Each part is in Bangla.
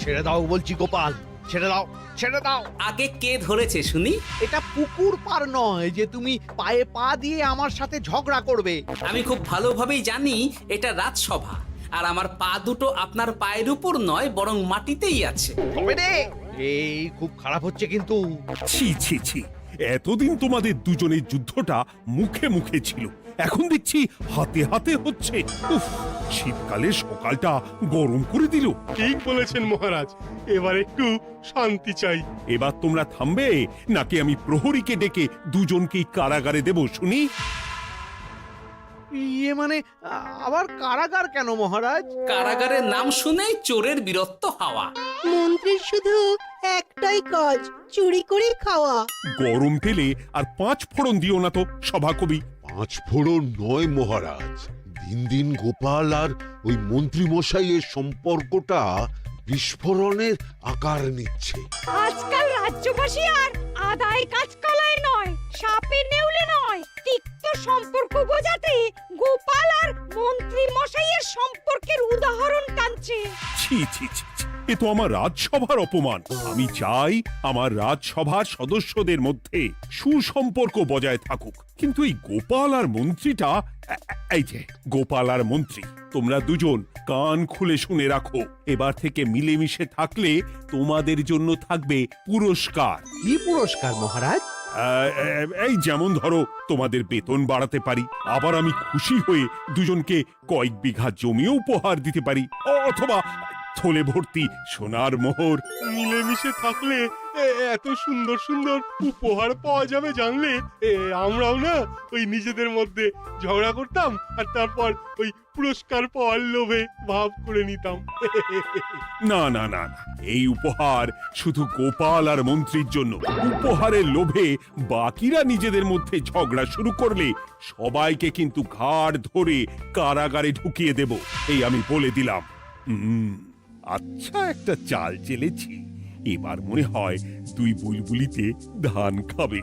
ছেড়ে দাও বলছি গোপাল, ছেড়ে দাও, ছেড়ে দাও। আগে কে ধরেছে শুনি? এটা পুকুর পার নয় যে তুমি পায়ে পা দিয়ে আমার সাথে ঝগড়া করবে। আমি খুব ভালোভাবেই জানি এটা রাজসভা, আর আমার পা দুটো আপনার পায়ের উপর নয় বরং মাটিতেই আছে। তবে রে, এই খুব খারাপ হচ্ছে কিন্তু। ছি ছি ছি, এতদিন তোমাদের দুজনের যুদ্ধটা মুখে মুখে ছিল, এখন দেখছি হাতে হাতে হচ্ছে। উফ, শীতকালে সকালটা গরম করে দিল। ঠিক বলেছেন মহারাজ, এবার একটু শান্তি চাই। এবার তোমরা থামবে নাকি আমি প্রহরীকে ডেকে দুজনকেই কারাগারে দেব শুনি? ইয়ে মানে আবার কারাগার কেন মহারাজ? কারাগারের নাম শুনেই চোরের বীরত্ব হাওয়া। মন্ত্রীর শুধু একটাই কাজ, চুরি করে খাওয়া। গরম তেলে আর 5 ফোড়ন দিও না তো সভাকবি। 5 ফোড়ন নয় মহারাজ, দিন দিন গোপাল আর ওই মন্ত্রী মশাইয়ের সম্পর্কটা বিস্ফোরণের আকার নিচ্ছে। আজকাল রাজ্যবাসী আর আদায় কাজ কলায় নয়, সাপে নেউলে নয়, তিক্ত সম্পর্ক বোঝাতে গোপাল আর মন্ত্রী মশাইয়ের সম্পর্কের উদাহরণ টানছে। ছি ছি ছি ছি, এ তো আমার রাজসভার অপমান। আমি চাই আমার রাজসভার সদস্যদের মধ্যে সুসম্পর্ক বজায় থাকুক, কিন্তু এই গোপাল আর মন্ত্রীটা, এই যে গোপাল আর মন্ত্রী, তোমরা দুজন কান খুলে শুনে রাখো। এবার থেকে মিলেমিশে থাকলে তোমাদের জন্য থাকবে পুরস্কার। কি পুরস্কার মহারাজ? এই যেমন ধরো, তোমাদের বেতন বাড়াতে পারি, আবার আমি খুশি হয়ে দুজনকে কয়েক বিঘা জমিও উপহার দিতে পারি, অথবা থলে ভর্তি সোনার মোহর। মিলেমিশে থাকলে এত সুন্দর সুন্দর উপহার পাওয়া যাবে জানলে আমরাও না ওই নিজেদের মধ্যে ঝগড়া করতাম আর তারপর ওই পুরস্কার পাওয়ার লোভে ভাব করে নিতাম। না না না না, এই উপহার শুধু গোপাল আর মন্ত্রীর জন্য। উপহারের লোভে বাকিরা নিজেদের মধ্যে ঝগড়া শুরু করলে সবাইকে কিন্তু ঘাড় ধরে কারাগারে ঢুকিয়ে দেব, এই আমি বলে দিলাম। আচ্ছা, একটা চাল চেলেছি, এবার মনে হয় দুই বুলবুলিতে ধান খাবে।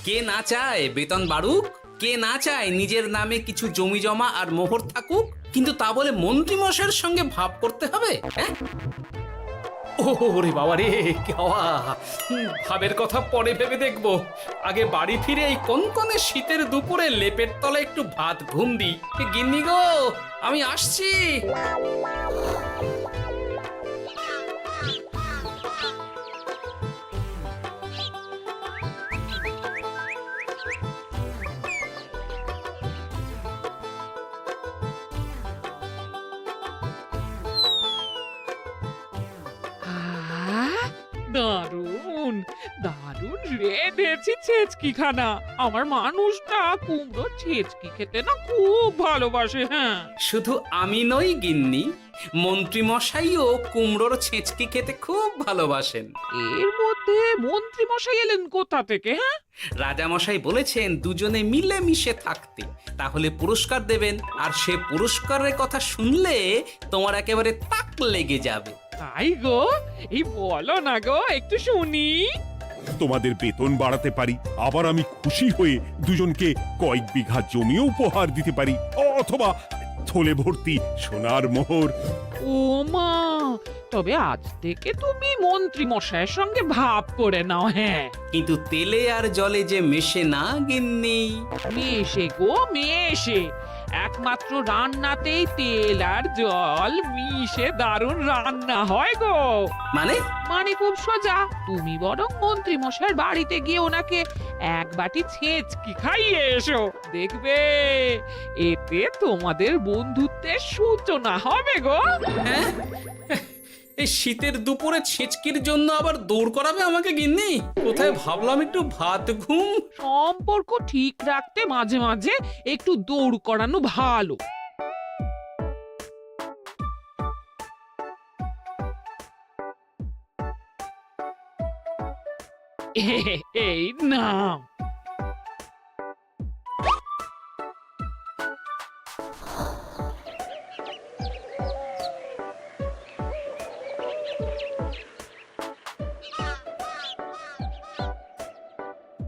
কে না চায় বেতন বাড়ুক? কে না চায় নিজের নামে কিছু জমি জমা আর মোহর থাকুক? কিন্তু তা বলে মন্ত্রী মশাইয়ের সঙ্গে ভাব করতে হবে? হ্যাঁ, ওরে বাবা রে, কি হওয়া! ভাবের কথা পরে ভেবে দেখবো, আগে বাড়ি ফিরে এই কনকনে শীতের দুপুরে লেপের তলায় একটু ভাত ঘুম দিই। গিন্নি গো, আমি আসছি। দারুণ দারুণ রেঁধেছি ছেচকি খানা। আমার মানুষটা কুমড়ো ছেচকি খেতে না খুব ভালোবাসে। হ্যাঁ, শুধু আমি নই গিন্নি, মন্ত্রী মশাইও কুমড়োর ছেঁচকি খেতে খুব ভালোবাসেন। এর মধ্যে মন্ত্রী মশাই এলেন কোথা থেকে? হ্যাঁ, রাজা মশাই বলেছেন দুজনে মিলে মিশে থাকতে, তাহলে পুরস্কার দেবেন, আর সে পুরস্কারের কথা শুনলে তোমার একেবারে তাক লেগে যাবে। তাই গো, এই বলো না গো, একটু শুনি। তোমাদের বেতন বাড়াতে পারি, আবার আমি খুশি হয়ে দুজনকে কয়েক বিঘা জমিও উপহার দিতে পারি, অথবা থলে ভর্তি সোনার মোহর। ও মা, তবে আজ থেকে তুমি মন্ত্রী মশাইয়ের সঙ্গে ভাব করে নাও। হ্যাঁ, কিন্তু তেলে আর জলে যে মেশে না গিন্নি। মেশে গো মেশে, একমাত্র রান্নাতেই তেল আর জল মিশে দারুণ রান্না হয় গো। মানে? মানে খুব সোজা, তুমি বরং মন্ত্রী মশাইয়ের বাড়িতে গিয়ে ওনাকে এক বাটি ছেঁচকি খাইয়ে এসো, দেখবে এতে তোমাদের বন্ধুত্বের সূচনা হবে গো। হ্যাঁ, এই শীতের দুপুরে ছেঁচকির জন্য আবার দৌড় করাবে আমাকে গিন্নি? কোথায় ভাবলাম একটু ভাত ঘুম। সম্পর্ক ঠিক রাখতে মাঝে মাঝে একটু দৌড় করানো ভালো। এই নাও।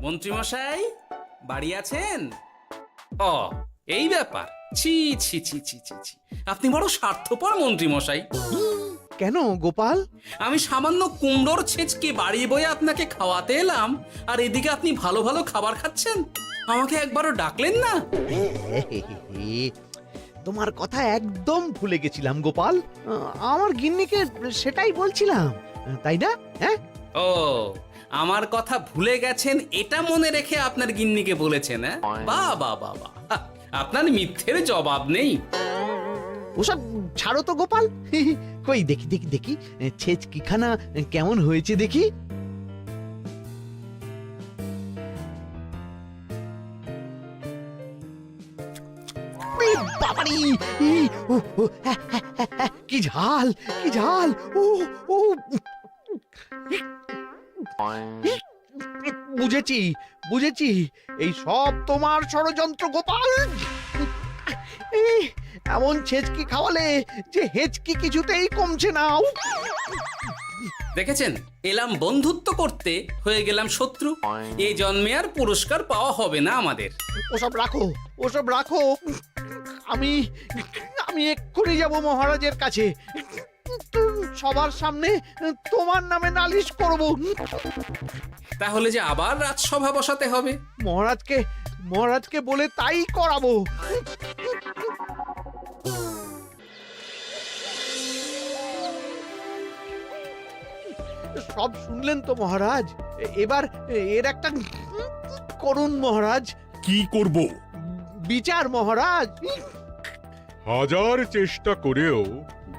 মন্ত্রীমশাই বাড়ি আছেন? ও এই ব্যাপার, ছি ছি ছি ছি ছি ছি, আপনি বড় স্বার্থপর মন্ত্রীমশাই। কেন গোপাল? আমি সামান্য কুমড়োর ছেঁচকে বাড়ি বয়ে আপনাকে খাওয়াতে এলাম, আর এদিকে আপনি ভালো ভালো খাবার খাচ্ছেন, আমাকে একবারও ডাকলেন না। তোমার কথা একদম ভুলে গেছিলাম গোপাল। আমার গিন্নিকে সেটাই বলছিলাম, তাই না? হ্যাঁ, ও আমার কথা ভুলে গেছেন এটা মনে রেখে আপনার গিন্নিকে বলেছেন? হ্যাঁ, বাহ বাহ বাহ বাহ, আপনার মিথ্যের জবাব নেই। ওসব ছাড়ো তো গোপাল। কই দেখি দেখি দেখি ছেচকিখানা কেমন হয়েছে দেখি। বাবারি, কি ঝাল, কি ঝাল! ও ও, বুঝেছি বুঝেছি, এই সব তোমার ষড়যন্ত্র গোপাল। এমন ছেচকি খাওয়ালে যে হেঁচকি কিছুতেই কমছে না। দেখেছেন, এলাম বন্ধুত্ব করতে, হয়ে গেলাম শত্রু। এই জন্মে আর পুরস্কার পাওয়া হবে না আমাদের। ওসব রাখো, ওসব রাখো। আমি আমি এক্ষুনি যাব মহারাজের কাছে, সবার সামনে তোমার নামে নালিশ করব। তাহলে যে আবার রাজসভা বসাতে হবে। মহারাজকে বলে তাই করাবো। সব শুনলেন তো মহারাজ, এবার এর একটা করুন মহারাজ। কি করব? বিচার মহারাজ। হাজার চেষ্টা করেও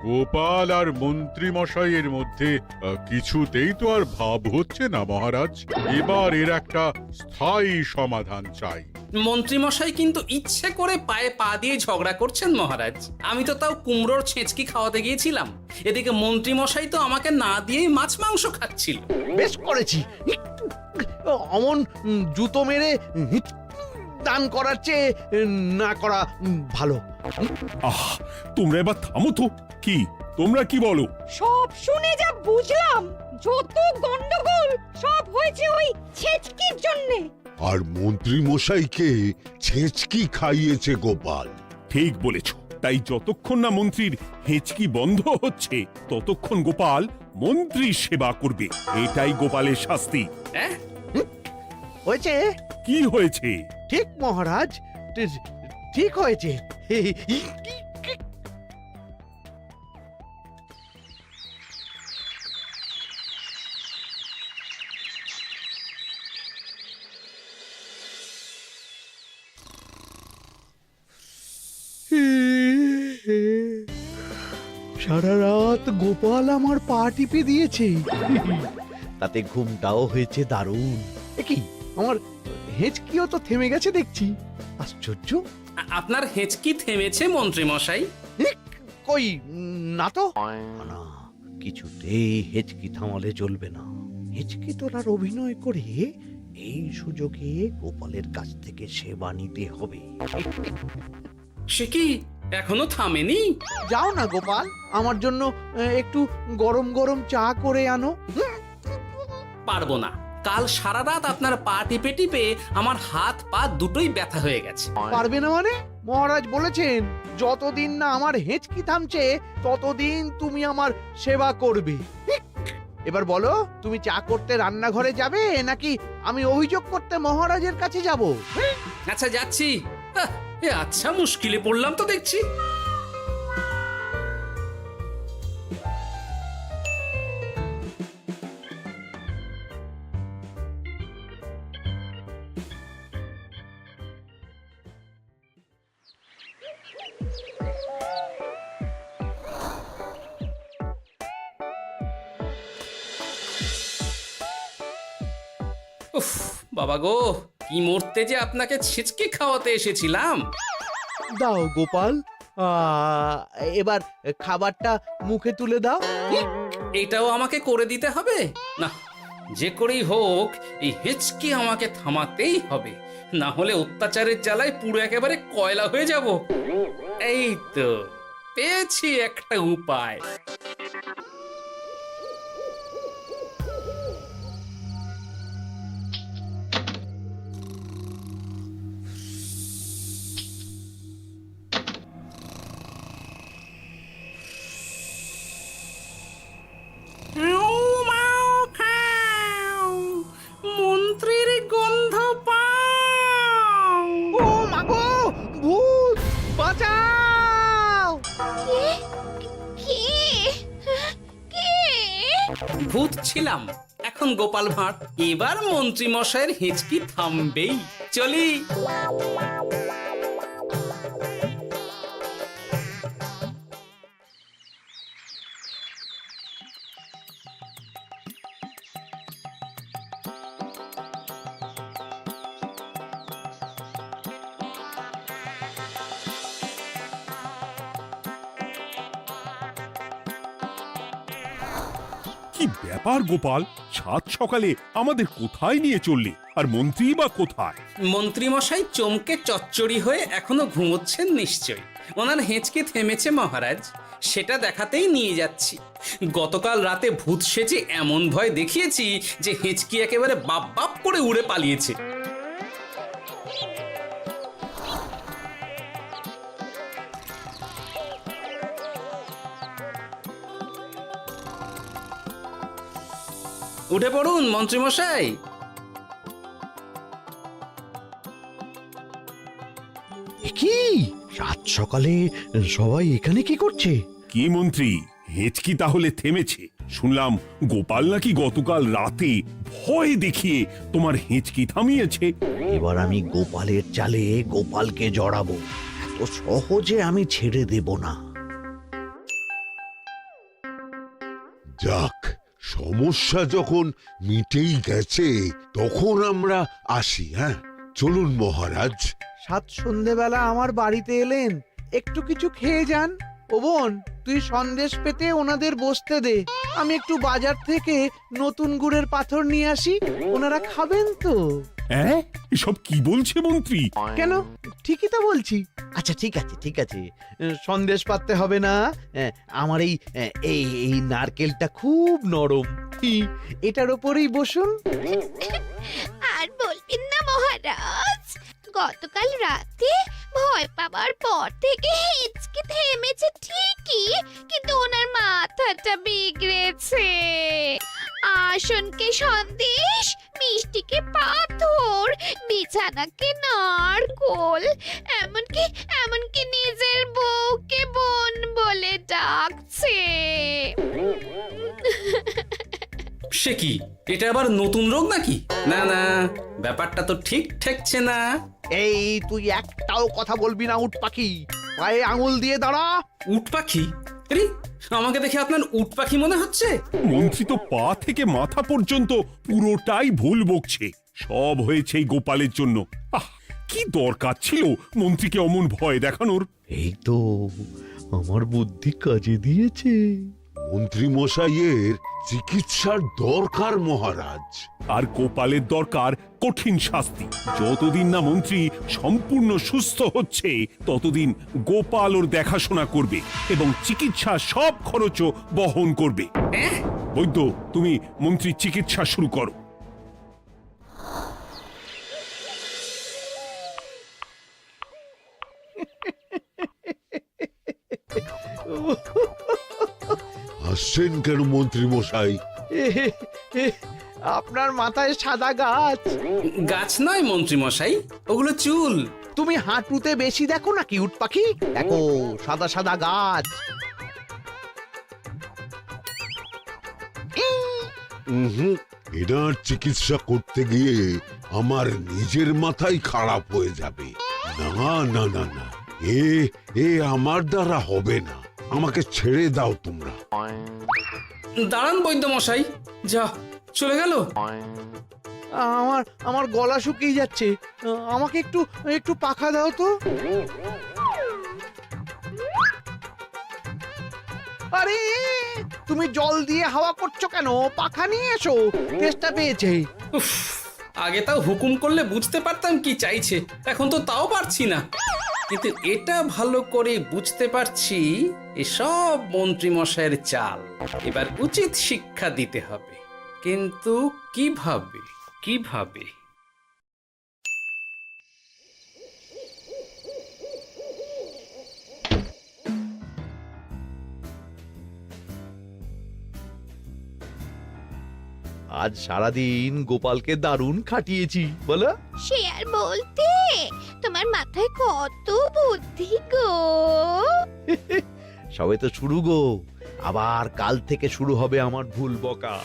গোপাল আর মন্ত্রী মশাইয়ের মধ্যে কিছুতেই তো আর ভাব হচ্ছে না মহারাজ। এবার এর একটা স্থায়ী সমাধান চাই। মন্ত্রীমশাই কিন্তু ইচ্ছে করে পায়ে পা দিয়ে ঝগড়া করছেন মহারাজ। আমি তো তাও কুমড়োর ছেঁচকি খাওয়াতে গিয়েছিলাম, এদিকে মন্ত্রীমশাই তো আমাকে না দিয়েই মাছ মাংস খাচ্ছিল। বেশ করেছি, অমন জুতো মেরে দান করার চেয়ে না করা ভালো। আহ, তোমরা এবার থামো তো। কি তোমরা কি বলো? সব শুনে যা বুঝলাম, যত গন্ডগোল সব হয়েছে ওই ছেচকির জন্যে। আর মন্ত্রী মশাইকে ছেচকি খাইয়েছে গোপাল। ঠিক বলেছ। তাই যতক্ষণ না মন্ত্রীর হেঁচকি বন্ধ হচ্ছে ততক্ষণ গোপাল মন্ত্রীর সেবা করবে। এটাই গোপালের শাস্তি। হ্যাঁ, হয়েছে? কি হয়েছে? ঠিক মহারাজ, ঠিক হয়েছে। সারা রাত গোপাল আমার পা টিপে দিয়েছে, তাতে ঘুমটাও হয়েছে দারুণ। কি আমার হেঁচকিও তো থেমে গেছে দেখছি, আশ্চর্য। আপনার হেঁচকি থেমেছে মন্ত্রীমশাই? কই না তো। না, কিছুতেই হেঁচকি থামালে চলবে না। হেঁচকি তোলার অভিনয় করে এই সুযোগে গোপালের কাছ থেকে সেবা নিতে হবে। সে কি এখনো থামেনি? যাও না গোপাল, আমার জন্য একটু গরম গরম চা করে আনো। পারবো না, কাল সারা রাত আপনার পা টিপে টিপে আমার হাত পা দুটোই ব্যথা হয়ে গেছে। পারবে না মানে? মহারাজ বলেছেন যতদিন না আমার হেঁচকি থামছে ততদিন তুমি আমার সেবা করবে। এবার বলো, তুমি চা করতে রান্নাঘরে যাবে নাকি আমি অভিযোগ করতে মহারাজের কাছে যাব? আচ্ছা যাচ্ছি। আচ্ছা, মুশকিলে পড়লাম তো দেখছি। উফ বাবা গো, কি মরতে যে আপনাকে ছিচকে খাওয়াতে এসেছিলাম। দাও গোপাল, এবার খাবারটা মুখে তুলে দাও। এটাও আমাকে করে দিতে হবে? না, যে করেই হোক এই হেঁচকি আমাকে থামাতেই হবে, না হলে অত্যাচারের জ্বালায় পুরো একেবারে কয়লা হয়ে যাব। এই তো পেয়েছি একটা উপায়। ভূত ছিলাম, এখন গোপাল ভাঁড়। এবার মন্ত্রী মশাইয়ের হেঁচকি থামবেই। চলি। কি ব্যাপার গোপাল, সাত সকালে আমাদের কোথায় নিয়ে চললে? আর মন্ত্রী বা কোথায়? মন্ত্রী মশাই চমকে চচ্চড়ি হয়ে এখনো ঘুমোচ্ছেন নিশ্চয়ই। ওনার হেঁচকে থেমেছে মহারাজ, সেটা দেখাতেই নিয়ে যাচ্ছি। গতকাল রাতে ভূত সেজে এমন ভয় দেখিয়েছি যে হেঁচকি একেবারে বাপ বাপ করে উড়ে পালিয়েছে। উঠে পড়ুন মন্ত্রী মশাই। কি সাত সকালে সবাই এখানে কি করছে? কি মন্ত্রী, হেঁচকি তাহলে থেমেছে? শুনলাম গোপাল নাকি গতকাল রাতে ভয় দেখিয়ে তোমার হেঁচকি থামিয়েছে। এবার আমি গোপালের চালে গোপালকে জড়াবো, এত সহজে আমি ছেড়ে দেব না। যাক, সমস্যা যখন মিটেই গেছে তখন আমরা আসি। হ্যাঁ, চলুন মহারাজ। সাত সন্ধেবেলা আমার বাড়িতে এলেন, একটু কিছু খেয়ে যান। ও বোন, তুই সন্দেশ পেতে ওনাদের বসতে দে, আমি একটু বাজার থেকে নতুন গুড়ের পাথর নিয়ে আসি, ওনারা খাবেন তো। হ্যাঁ, এসব কি বলছে মন্ত্রী? কেন, ঠিকই তো বলছি। আচ্ছা ঠিক আছে ঠিক আছে, সন্দেশ পাততে হবে না। আমার এই এই এই নারকেলটা খুব নরম, এটার ওপরেই বসুন। আর বলবেন না মহারাজ, গতকাল রাতে ভয় পাওয়ার পর থেকে হেঁচকি থেমেছে ঠিকই, কিন্তু ওনার মাথাটা বিগড়েছে। আসনকে সন্দেশ, মিষ্টিকে পাথর, বিছানাকে নারকোল, এমনকি নিজের বউকে বোন বলে ডাকছে। সে কি, এটা আবার নতুন রোগ নাকি? না না, ব্যাপারটা তো ঠিক ঠেকছে না। এই তুই একটাও কথা বলবি না, উট পাখি, পায়ে আঙুল দিয়ে দাঁড়া। উট পাখি? আরে, আমাকে দেখে আপনার উট পাখি মনে হচ্ছে? মন্ত্রী তো পা থেকে মাথা পর্যন্ত পুরোটাই ভুল বকছে। সব হয়েছে এই গোপালের জন্য। আহ, কি দরকার ছিল মন্ত্রীকে অমন ভয় দেখানোর? এই তো আমার বুদ্ধি কাজে দিয়েছে। মন্ত্রী মশাইয়ের চিকিৎসার দরকার মহারাজ। আর গোপালের দরকার কঠিন শাস্তি। যতদিন না মন্ত্রী সম্পূর্ণ সুস্থ হচ্ছে ততদিন গোপাল ওর দেখাশোনা করবে এবং চিকিৎসা সব খরচও বহন করবে। বৈদ্য, তুমি মন্ত্রীর চিকিৎসা শুরু করো। হাসছেন কেন মন্ত্রী মশাই? আপনার মাথায় সাদা গাছ। গাছ নয় মন্ত্রী মশাই, ওগুলো চুল। তুমি হাঁটুতে বেশি দেখো নাকি উট পাখি? দেখো সাদা সাদা গাছ। এনার চিকিৎসা করতে গিয়ে আমার নিজের মাথাই খারাপ হয়ে যাবে। না না না না, এ আমার দ্বারা হবে না। আমাকে ছেড়ে দাও তোমরা। দাঁড়ান বৈদ্য মশাই, যা চলে গেল। আমার গলা শুকিয়ে যাচ্ছে, আমাকে একটু একটু পাখা দাও তো। আরে তুমি জল দিয়ে হাওয়া করছো কেন? পাখা নিয়ে এসো, তেষ্টা পেয়েছে। উফ, আগে তাও হুকুম করলে বুঝতে পারতাম কি চাইছে, এখন তো তাও পারছি না। কিন্তু এটা ভালো করে বুঝতে পারছি এসব মন্ত্রী মশাইয়ের চাল। এবার উচিত শিক্ষা দিতে হবে, কিন্তু কিভাবে কিভাবে? আজ সারাদিন গোপালকে দারুণ খাটিয়েছি, বলো। সে আর বলতে, তোমার মাথায় কত বুদ্ধি গো। সবে তো শুরু গো, আবার কাল থেকে শুরু হবে আমার ভুল বকা।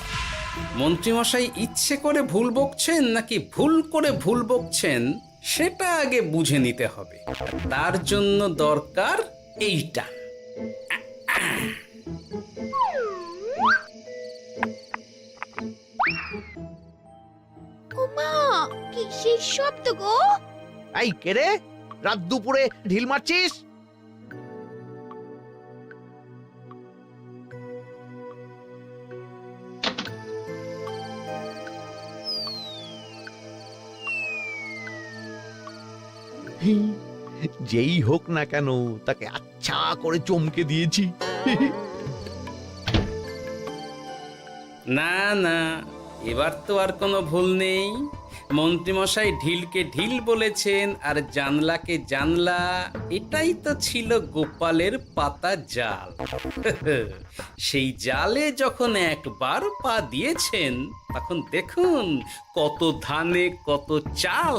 মন্ত্রীমশাই ইচ্ছে করে ভুল বকছেন নাকি ভুল করে ভুল বকছেন সেটা আগে বুঝে নিতে হবে। তার জন্য দরকার এইটা। ওমা কিসের শব্দ গো? এই কে রে, রাত দুপুরে ঢিল মারছিস? যেই হোক না কেন তাকে আচ্ছা করে চমকে দিয়েছি। না না, এবার তো আর কোনো ভুল নেই। মন্ত্রীমশাই ঢিলকে ঢিল বলেছেন আর জানলাকে জানলা, এটাই তো ছিল গোপালের পাতা জাল। সেই জালে যখন একবার পা দিয়েছেন তখন দেখুন কত ধানে কত চাল।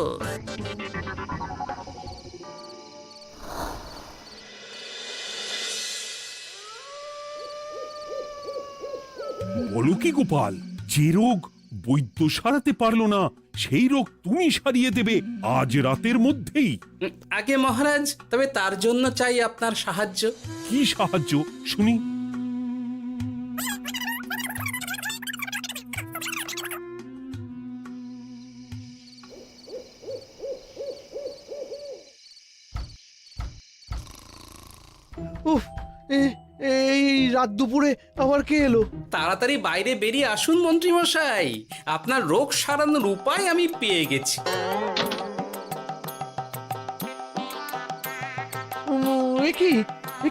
বলো কি গোপাল, যে রোগ বৈদ্য সারাতে পারলো না সেই রোগ তুমি সারিয়ে দেবে আজ রাতের মধ্যেই? আগে মহারাজ, তবে তার জন্য চাই আপনার সাহায্য। কি সাহায্য শুনি? উফ, এই রাত দুপুরে আবার কে এলো? তাড়াতাড়ি বাইরে বেরিয়ে আসুন মন্ত্রীমশাই, আপনার রোগ সারানোর উপায় আমি পেয়ে গেছি।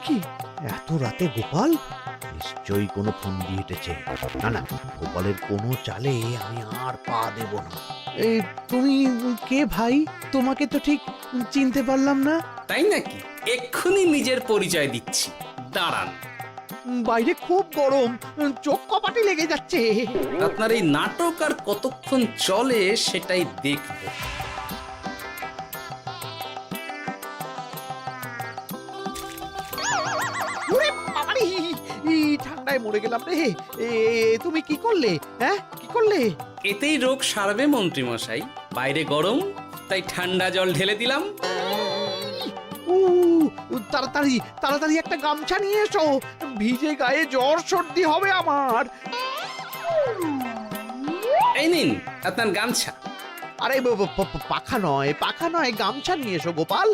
কি এত রাতে গোপাল? নিশ্চয়ই কোনো ফন্দি হেঁটেছে। না না, গোপালের কোনো চালে আমি আর পা দেব না। তুমি কে ভাই? তোমাকে তো ঠিক চিনতে পারলাম না। তাই নাকি? এক্ষুনি নিজের পরিচয় দিচ্ছি, দাঁড়ান। বাইরে খুব গরম, চোখ কপাটে লেগে যাচ্ছে। আপনার এই নাটক আর কতক্ষণ চলে সেটাই দেখব। ওরে বাবারে, এই ঠান্ডায় মরে গেলাম রে। তুমি কি করলে? হ্যাঁ, কি করলে? এতেই রোগ সারবে মন্ত্রীমশাই। বাইরে গরম, তাই ঠান্ডা জল ঢেলে দিলাম। তাড়াতাড়ি তাড়াতাড়ি একটা গামছা নিয়ে এসো, ভিজে গায়ে জ্বর সর্দি হবে আমার। এই নিন আপনার গামছা। আরে পাখা নয়, পাখা নয়, গামছা নিয়ে এসো গোপাল।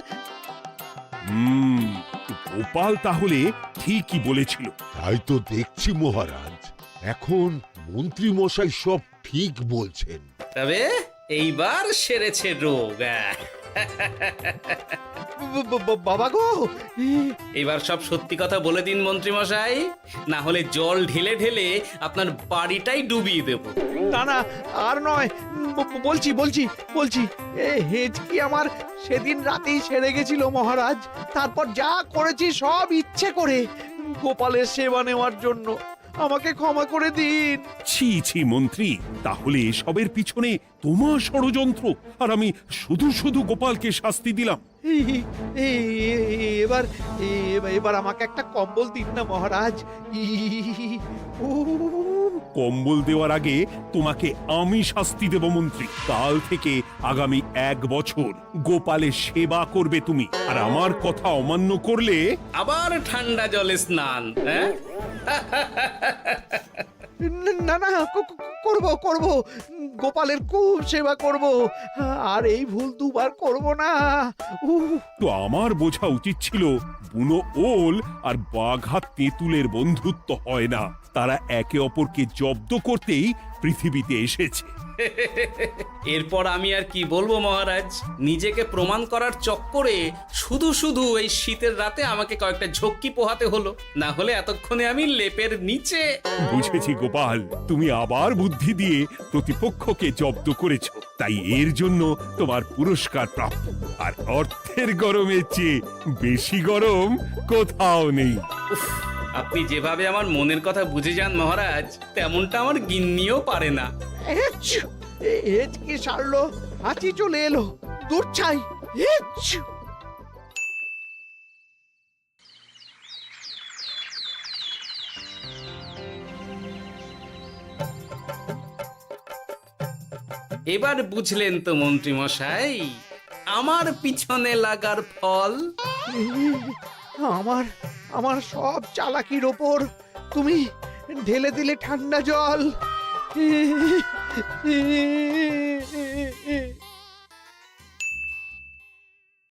গোপাল তাহলে ঠিকই বলেছিল। তাই তো দেখছি মহারাজ, এখন মন্ত্রী মশাই সব ঠিক বলছেন। তবে এইবার সেরেছে রোগ। বাবা গো, এবার সব সত্যি কথা বলে দিন মন্ত্রীমশাই, না হলে জল ঢেলে ঢেলে আপনার বাড়িটাই ডুবিয়ে দেব। না না, আর নয়, বলছি বলছি বলছি হেঁচকি আমার সেদিন রাতেই সেরে গেছিল মহারাজ। তারপর যা করেছি সব ইচ্ছে করে, গোপালের সেবা নেওয়ার জন্য। আমাকে ক্ষমা করে দিন। ছি ছি মন্ত্রী, তাহলে এসবের পিছনে তোমার ষড়যন্ত্র, আর আমি শুধু শুধু গোপালকে শাস্তি দিলাম। এবার এবার আমাকে একটা কম্বল দিন না মহারাজ। কম্বল দেওয়ার আগে তোমাকে আমি শাস্তি দেব মন্ত্রী। কাল থেকে আগামী 1 বছর গোপালের সেবা করবে তুমি, আর আমার কথা অমান্য করলে আবার ঠান্ডা জলে স্নান। হ্যাঁ, না না, করব করব, গোপালের খুব সেবা করব, আর এই ভুল দুবার করব না। তো আমার বোঝা উচিত ছিল বুনো ওল আর বাঘা তেঁতুলের বন্ধুত্ব হয় না, তারা একে অপরকে জব্দ করতেই পৃথিবীতে এসেছে। এরপর আমি আর কি বলবো মহারাজ, নিজেকে প্রমাণ করার চক্করে শুধু শুধু এই শীতের রাতে আমাকে কয়েকটা ঝক্কি পোহাতে হলো, না হলে এতক্ষণে আমি লেপের নিচে। বুঝেছি গোপাল, তুমি আবার বুদ্ধি দিয়ে প্রতিপক্ষকে জব্দ করেছ, তাই এর জন্য তোমার পুরস্কার প্রাপ্ত। আর অর্থের গরমের চেয়ে বেশি গরম কোথাও নেই। উফ, আপনি যেভাবে আমার মনের কথা বুঝে যান মহারাজ, তেমনটা আমার গিন্নিও পারে না। হেঁচকি সারলো, হাঁচি চলে এলো, দূর ছাই। এবার বুঝলেন তো মন্ত্রী মশাই আমার পিছনে লাগার ফল। আমার আমার সব চালাকির ওপর তুমি ঢেলে দিলে ঠান্ডা জল।